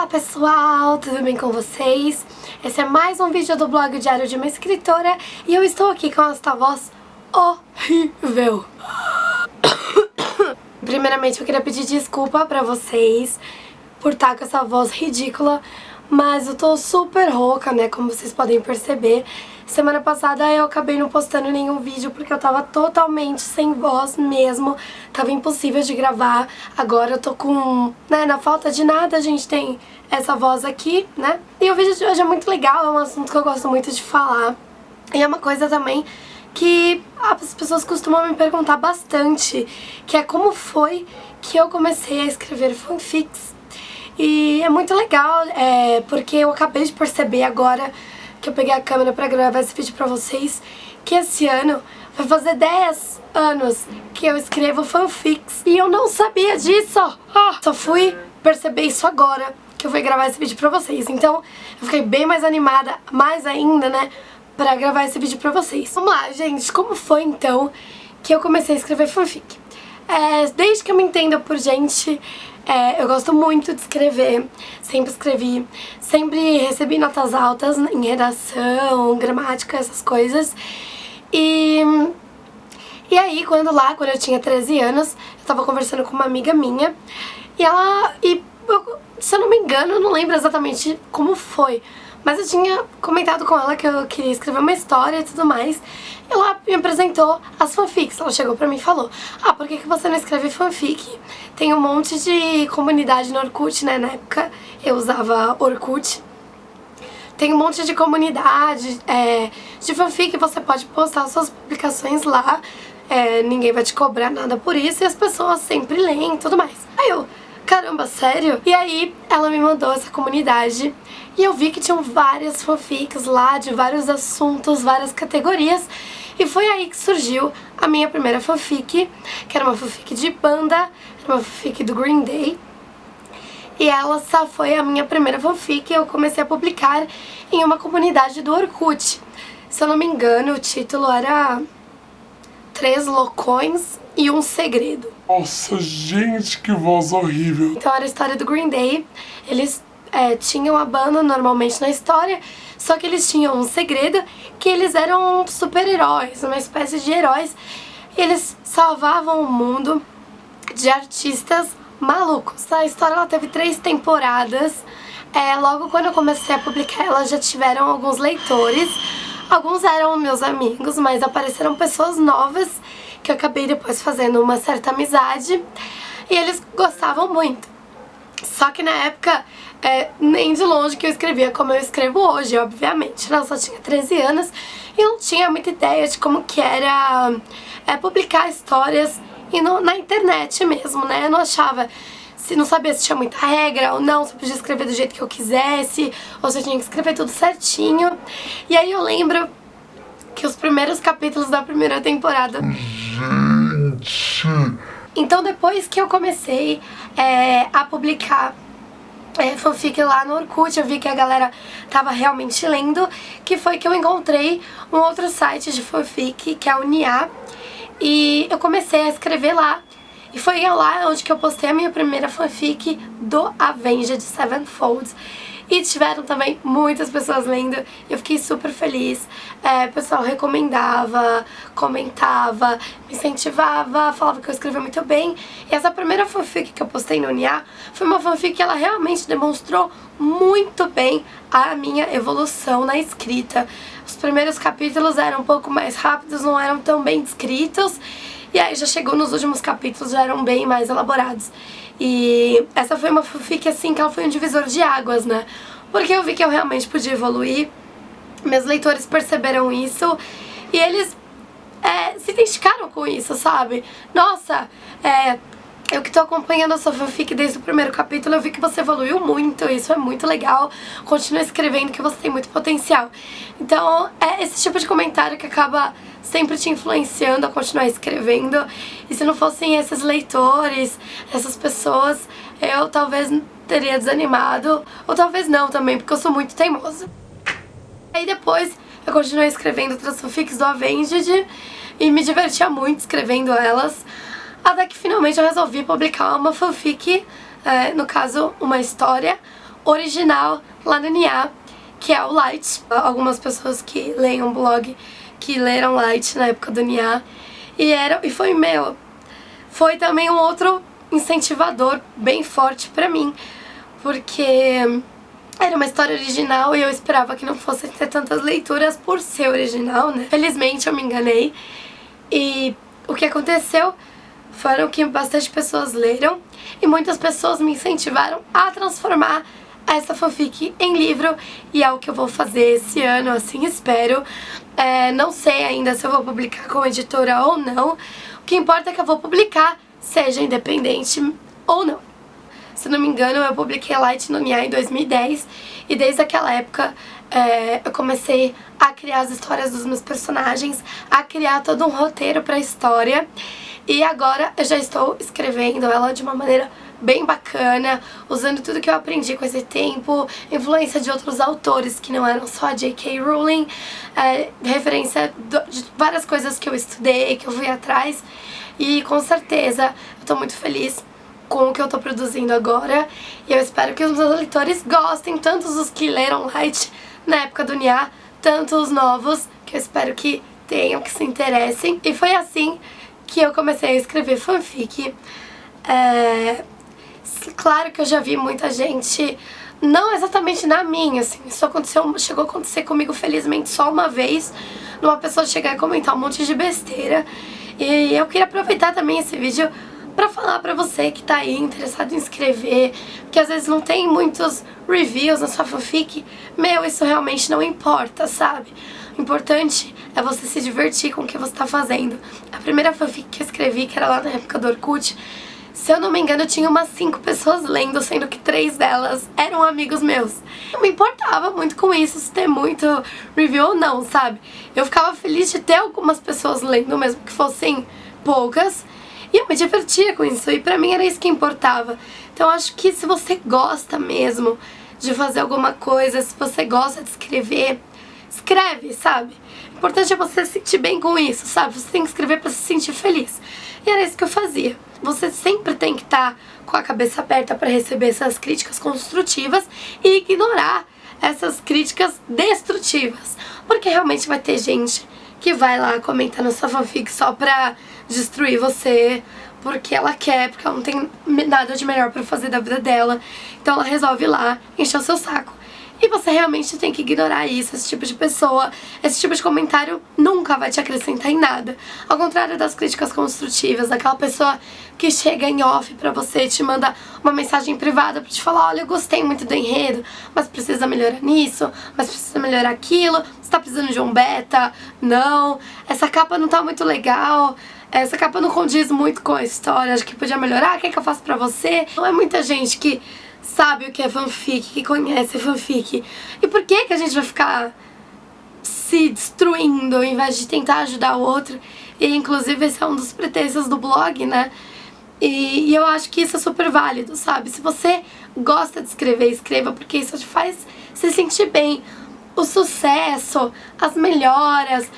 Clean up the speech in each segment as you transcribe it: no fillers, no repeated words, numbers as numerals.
Olá pessoal, tudo bem com vocês? Esse é mais um vídeo do blog Diário de uma Escritora e eu estou aqui com esta voz horrível. Primeiramente eu queria pedir desculpa pra vocês por estar com essa voz ridícula, mas eu tô super rouca, né, como vocês podem perceber. Semana passada eu acabei não postando nenhum vídeo porque eu tava totalmente sem voz mesmo, tava impossível de gravar. Agora eu tô com, né, na falta de nada a gente tem essa voz aqui, né. E o vídeo de hoje é muito legal, é um assunto que eu gosto muito de falar. E é uma coisa também que as pessoas costumam me perguntar bastante, que é como foi que eu comecei a escrever fanfics. E é muito legal, porque eu acabei de perceber agora que eu peguei a câmera pra gravar esse vídeo pra vocês, que esse ano vai fazer 10 anos que eu escrevo fanfics. E eu não sabia disso! Só fui perceber isso agora que eu fui gravar esse vídeo pra vocês. Então eu fiquei bem mais animada, mais ainda, né, pra gravar esse vídeo pra vocês. Vamos lá, gente, como foi então que eu comecei a escrever fanfic? Desde que eu me entendo por gente, eu gosto muito de escrever, sempre escrevi, sempre recebi notas altas em redação, gramática, essas coisas. E aí, quando eu tinha 13 anos, eu tava conversando com uma amiga minha, se eu não me engano, eu não lembro exatamente como foi, mas eu tinha comentado com ela que eu queria escrever uma história e tudo mais. E ela me apresentou as fanfics. Ela chegou pra mim e falou: por que você não escreve fanfic? Tem um monte de comunidade no Orkut, né? Na época eu usava Orkut. Tem um monte de comunidade de fanfic, você pode postar suas publicações lá. Ninguém vai te cobrar nada por isso e as pessoas sempre leem e tudo mais. Aí eu, caramba, sério? E aí ela me mandou essa comunidade e eu vi que tinham várias fanfics lá, de vários assuntos, várias categorias. E foi aí que surgiu a minha primeira fanfic, que era uma fanfic de banda, era uma fanfic do Green Day. E ela só foi a minha primeira fanfic, eu comecei a publicar em uma comunidade do Orkut. Se eu não me engano, o título era 3 Loucões e um Segredo. Nossa, gente, que voz horrível. Então era a história do Green Day. Eles tinham a banda normalmente na história, só que eles tinham um segredo, que eles eram super-heróis, uma espécie de heróis. E eles salvavam o mundo de artistas malucos. A história ela teve 3 temporadas. Logo quando eu comecei a publicar, elas já tiveram alguns leitores. Alguns eram meus amigos, mas apareceram pessoas novas que eu acabei depois fazendo uma certa amizade. E eles gostavam muito. Só que na época, nem de longe que eu escrevia como eu escrevo hoje, obviamente. Eu só tinha 13 anos e não tinha muita ideia de como que era publicar histórias na internet mesmo, né? Eu não achava, não sabia se tinha muita regra ou não, se eu podia escrever do jeito que eu quisesse, ou se eu tinha que escrever tudo certinho. E aí eu lembro que os primeiros capítulos da primeira temporada... Gente... Então depois que eu comecei a publicar fanfic lá no Orkut, eu vi que a galera tava realmente lendo, que foi que eu encontrei um outro site de fanfic, que é o Nia, e eu comecei a escrever lá. E foi lá onde que eu postei a minha primeira fanfic do Avenged Sevenfold. E tiveram também muitas pessoas lendo, eu fiquei super feliz. O pessoal recomendava, comentava, me incentivava, falava que eu escrevia muito bem. E essa primeira fanfic que eu postei no Nia foi uma fanfic que ela realmente demonstrou muito bem a minha evolução na escrita. Os primeiros capítulos eram um pouco mais rápidos, não eram tão bem descritos. E aí já chegou nos últimos capítulos, já eram bem mais elaborados. E essa foi uma fanfic assim que ela foi um divisor de águas, né? Porque eu vi que eu realmente podia evoluir. Meus leitores perceberam isso e eles se identificaram com isso, sabe? Nossa, eu que tô acompanhando a sua fanfic desde o primeiro capítulo, eu vi que você evoluiu muito, isso é muito legal. Continua escrevendo que você tem muito potencial. Então, é esse tipo de comentário que acaba sempre te influenciando a continuar escrevendo. E se não fossem esses leitores, essas pessoas, eu talvez teria desanimado, ou talvez não também, porque eu sou muito teimosa. Aí depois eu continuei escrevendo outras fanfics do Avenged e me divertia muito escrevendo elas, até que finalmente eu resolvi publicar uma fanfic, no caso uma história, original lá no NIA, que é o Light. Algumas pessoas que leem um blog que leram Light na época do NIA. E foi também um outro incentivador bem forte pra mim, porque era uma história original e eu esperava que não fosse ter tantas leituras por ser original, né? Felizmente eu me enganei. E o que aconteceu foram que bastante pessoas leram e muitas pessoas me incentivaram a transformar essa fanfic em livro, e é o que eu vou fazer esse ano, assim espero. Não sei ainda se eu vou publicar com editora ou não. O que importa é que eu vou publicar, seja independente ou não. Se não me engano, eu publiquei Light no NIA em 2010 e desde aquela época eu comecei a criar as histórias dos meus personagens, a criar todo um roteiro pra história, e agora eu já estou escrevendo ela de uma maneira bem bacana, usando tudo que eu aprendi com esse tempo, influência de outros autores que não eram só a J.K. Rowling, referência de várias coisas que eu estudei, que eu fui atrás, e com certeza eu tô muito feliz com o que eu tô produzindo agora, e eu espero que os meus leitores gostem, tanto os que leram Light na época do NIA, tanto os novos, que eu espero que tenham, que se interessem. E foi assim que eu comecei a escrever fanfic. Claro que eu já vi muita gente, não exatamente na minha, assim, isso chegou a acontecer comigo felizmente só uma vez, numa pessoa chegar e comentar um monte de besteira. E eu queria aproveitar também esse vídeo pra falar pra você que tá aí interessado em escrever, que às vezes não tem muitos reviews na sua fanfic. Isso realmente não importa, sabe? O importante é você se divertir com o que você tá fazendo. A primeira fanfic que eu escrevi, que era lá na época do Orkut, se eu não me engano, tinha umas 5 pessoas lendo, sendo que 3 delas eram amigos meus. Eu me importava muito com isso, se ter muito review ou não, sabe? Eu ficava feliz de ter algumas pessoas lendo, mesmo que fossem poucas, e eu me divertia com isso, e pra mim era isso que importava. Então eu acho que se você gosta mesmo de fazer alguma coisa, se você gosta de escrever, escreve, sabe? O importante é você se sentir bem com isso, sabe? Você tem que escrever pra se sentir feliz. E era isso que eu fazia. Você sempre tem que estar com a cabeça aberta pra receber essas críticas construtivas e ignorar essas críticas destrutivas. Porque realmente vai ter gente que vai lá comentar na sua fanfic só pra destruir você, porque ela quer, porque ela não tem nada de melhor pra fazer da vida dela. Então ela resolve ir lá encher o seu saco. E você realmente tem que ignorar isso, esse tipo de pessoa. Esse tipo de comentário nunca vai te acrescentar em nada. Ao contrário das críticas construtivas, daquela pessoa que chega em off pra você, te manda uma mensagem privada pra te falar: olha, eu gostei muito do enredo, mas precisa melhorar nisso, mas precisa melhorar aquilo, você tá precisando de um beta? Não, essa capa não tá muito legal, essa capa não condiz muito com a história, acho que podia melhorar, o que é que eu faço pra você? Não é muita gente que sabe o que é fanfic, que conhece fanfic. E por que a gente vai ficar se destruindo ao invés de tentar ajudar o outro? E inclusive esse é um dos pretextos do blog, né? E eu acho que isso é super válido, sabe? Se você gosta de escrever, escreva, porque isso te faz se sentir bem. O sucesso, as melhoras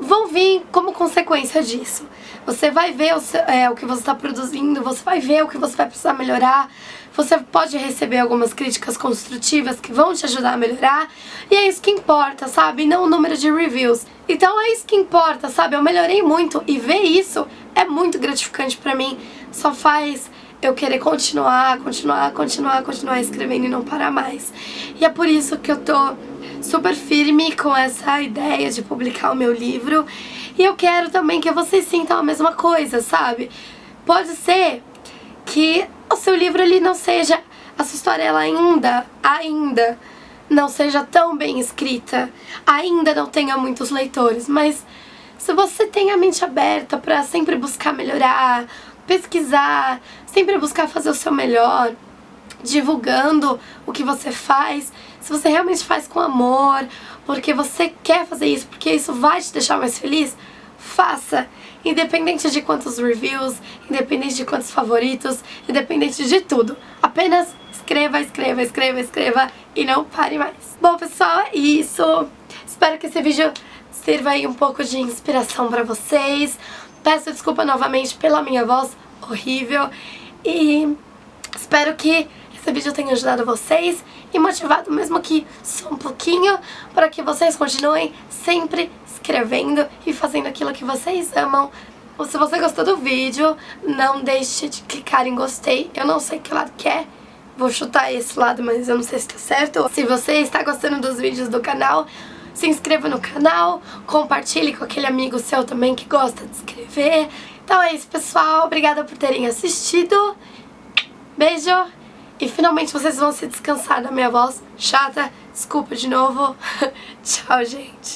vão vir como consequência disso. Você vai ver o que você está produzindo, você vai ver o que você vai precisar melhorar. Você pode receber algumas críticas construtivas que vão te ajudar a melhorar. E é isso que importa, sabe? Não o número de reviews. Então é isso que importa, sabe? Eu melhorei muito e ver isso é muito gratificante pra mim. Só faz eu querer continuar escrevendo e não parar mais. E é por isso que eu tô super firme com essa ideia de publicar o meu livro. E eu quero também que vocês sintam a mesma coisa, sabe? Pode ser que o seu livro ele não seja, a sua história ela ainda não seja tão bem escrita, ainda não tenha muitos leitores, mas se você tem a mente aberta pra sempre buscar melhorar, pesquisar, sempre buscar fazer o seu melhor, divulgando o que você faz, se você realmente faz com amor, porque você quer fazer isso, porque isso vai te deixar mais feliz, faça. Independente de quantos reviews, independente de quantos favoritos, independente de tudo. Apenas escreva, escreva, escreva, escreva e não pare mais. Bom, pessoal, é isso. Espero que esse vídeo sirva aí um pouco de inspiração pra vocês. Peço desculpa novamente pela minha voz horrível e espero que esse vídeo tenha ajudado vocês e motivado, mesmo que só um pouquinho, para que vocês continuem sempre escrevendo e fazendo aquilo que vocês amam. Se você gostou do vídeo, não deixe de clicar em gostei. Eu não sei que lado que é, vou chutar esse lado, mas eu não sei se tá certo. Se você está gostando dos vídeos do canal, se inscreva no canal, compartilhe com aquele amigo seu também que gosta de escrever. Então é isso, pessoal. Obrigada por terem assistido. Beijo. E finalmente vocês vão se descansar da minha voz chata. Desculpa de novo. Tchau, gente.